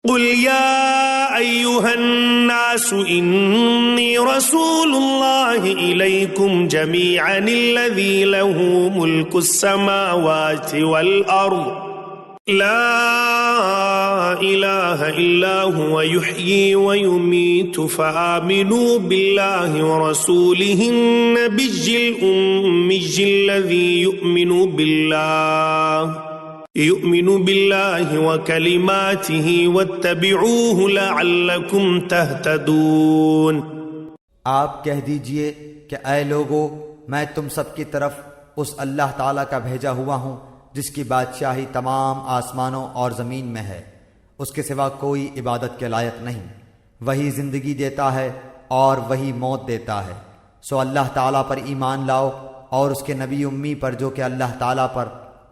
قل يا أيها الناس إني رسول الله إليكم جميعا الذي له ملك السماوات والأرض لا إله إلا هو يحيي ويميت فآمنوا بالله ورسوله النبي الأمي الذي يؤمن بالله وكلماته واتبعوه لعلكم تهتدون۔ آپ کہہ دیجئے کہ اے لوگو، میں تم سب کی طرف اس اللہ تعالیٰ کا بھیجا ہوا ہوں جس کی بادشاہی تمام آسمانوں اور زمین میں ہے، اس کے سوا کوئی عبادت کے لائق نہیں۔ وہی زندگی دیتا ہے اور وہی موت دیتا ہے، سو اللہ تعالیٰ پر ایمان لاؤ اور اس کے نبی امی پر جو کہ اللہ تعالیٰ پر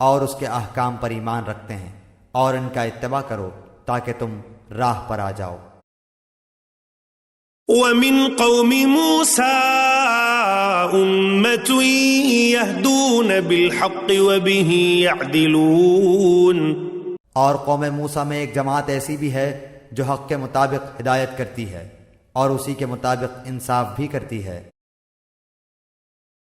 اور اس کے احکام پر ایمان رکھتے ہیں، اور ان کا اتباع کرو تاکہ تم راہ پر آ جاؤ۔ وَمِن قَوْمِ مُوسَىٰ أُمَّةٌ يَهْدُونَ بِالْحَقِّ وَبِهِ يَعْدِلُونَ، اور قوم موسیٰ میں ایک جماعت ایسی بھی ہے جو حق کے مطابق ہدایت کرتی ہے اور اسی کے مطابق انصاف بھی کرتی ہے۔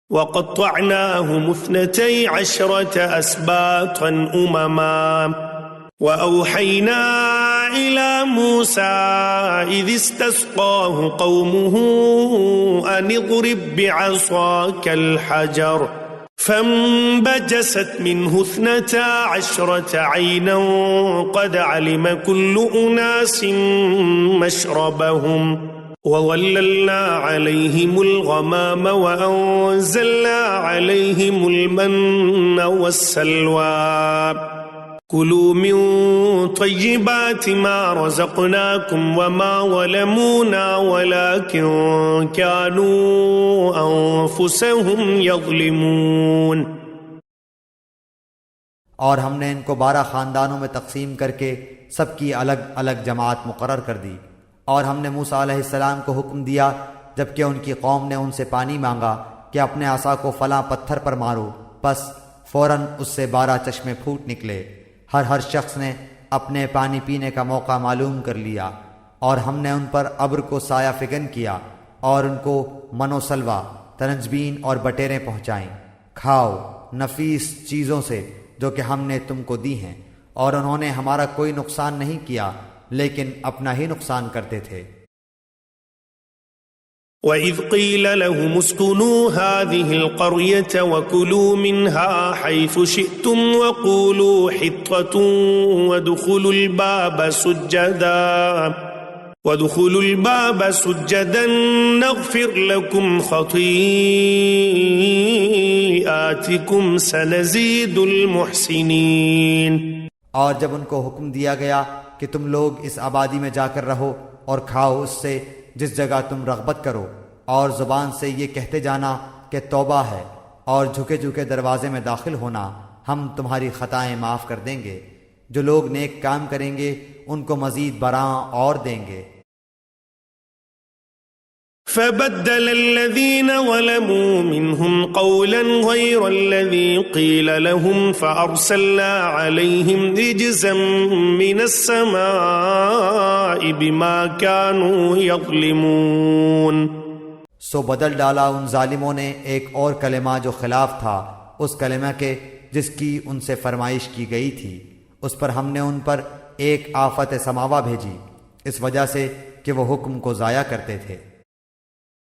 وَقَطَّعْنَاهُمُ 12 أَسْبَاطًا أُمَمًا وَأَوْحَيْنَا إِلَى مُوسَىٰ إِذِ اسْتَسْقَاهُ قَوْمُهُ أَنِ اضْرِب بِّعَصَاكَ الْحَجَرَ فَانبَجَسَتْ مِنْهُ 12 عَيْنًا قَدْ عَلِمَ كُلُّ أُنَاسٍ مَّشْرَبَهُمْ وَظَلَّلْنَا عَلَيْهِمُ الْغَمَامَ وَأَنزَلْنَا عَلَيْهِمُ الْمَنَّ وَالسَّلْوَىٰ كُلُوا مِن طَيِّبَاتِ مَا رَزَقْنَاكُمْ وَمَا ظَلَمُونَا وَلَٰكِن كَانُوا أَنفُسَهُمْ يَظْلِمُونَ۔ اور ہم نے ان کو 12 خاندانوں میں تقسیم کر کے سب کی الگ الگ جماعت مقرر کر دی، اور ہم نے موسیٰ علیہ السلام کو حکم دیا جبکہ ان کی قوم نے ان سے پانی مانگا کہ اپنے عصا کو فلاں پتھر پر مارو، پس فوراً اس سے 12 چشمے پھوٹ نکلے۔ ہر شخص نے اپنے پانی پینے کا موقع معلوم کر لیا، اور ہم نے ان پر ابر کو سایہ فگن کیا اور ان کو من و سلوہ، تنجبین اور بٹیریں پہنچائیں۔ کھاؤ نفیس چیزوں سے جو کہ ہم نے تم کو دی ہیں، اور انہوں نے ہمارا کوئی نقصان نہیں کیا لیکن اپنا ہی نقصان کرتے تھے۔ وَإِذْ قِيلَ لَهُمُ اسْكُنُوا هَٰذِهِ الْقَرْيَةَ وَكُلُوا مِنْهَا حَيْثُ شِئْتُمْ وَقُولُوا حِطَّةٌ وَادْخُلُوا الْبَابَ سُجَّدًا نَغْفِرْ لَكُمْ خَطِيئَاتِكُمْ سَنَزِيدُ الْمُحْسِنِينَ۔ اور جب ان کو حکم دیا گیا کہ تم لوگ اس آبادی میں جا کر رہو اور کھاؤ اس سے جس جگہ تم رغبت کرو، اور زبان سے یہ کہتے جانا کہ توبہ ہے، اور جھکے جھکے دروازے میں داخل ہونا، ہم تمہاری خطائیں معاف کر دیں گے۔ جو لوگ نیک کام کریں گے ان کو مزید براں اور دیں گے۔ فَبَدَّلَ الَّذِينَ ظَلَمُوا مِنْهُمْ قَوْلًا غَيْرَ الَّذِي قِيلَ لَهُمْ فَأَرْسَلْنَا عَلَيْهِمْ رِجْزًا مِّنَ السَّمَاءِ بِمَا كَانُوا يَظْلِمُونَ۔ سو بدل ڈالا ان ظالموں نے ایک اور کلمہ جو خلاف تھا اس کلمہ کے جس کی ان سے فرمائش کی گئی تھی، اس پر ہم نے ان پر ایک آفت سماوا بھیجی اس وجہ سے کہ وہ حکم کو ضائع کرتے تھے۔